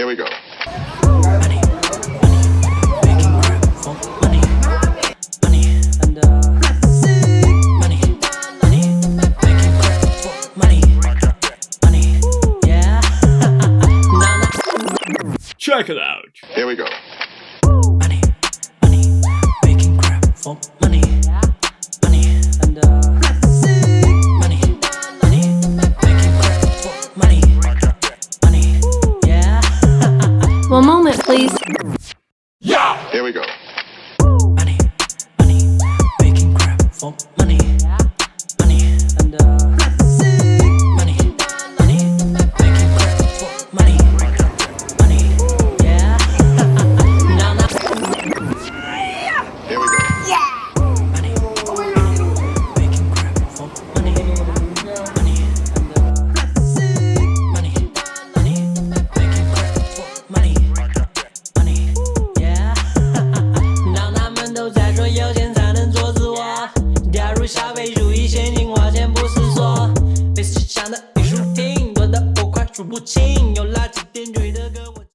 Here we go. Money, making crap for money, and money, making crap for money, yeah. Check it out. Here we go. Money, making crap for money, and money, making crap for money, yeah. One moment, please. Here we go. Money, making crap for money, and money, making crap for money, yeah. Here we go. Money, making crap for money, and money, making crap for money, yeah. 当他们都在说有钱才能做自我，掉入消费主义陷阱，花钱不思索，被思想的艺术品夺得我快数不清，有垃圾点缀。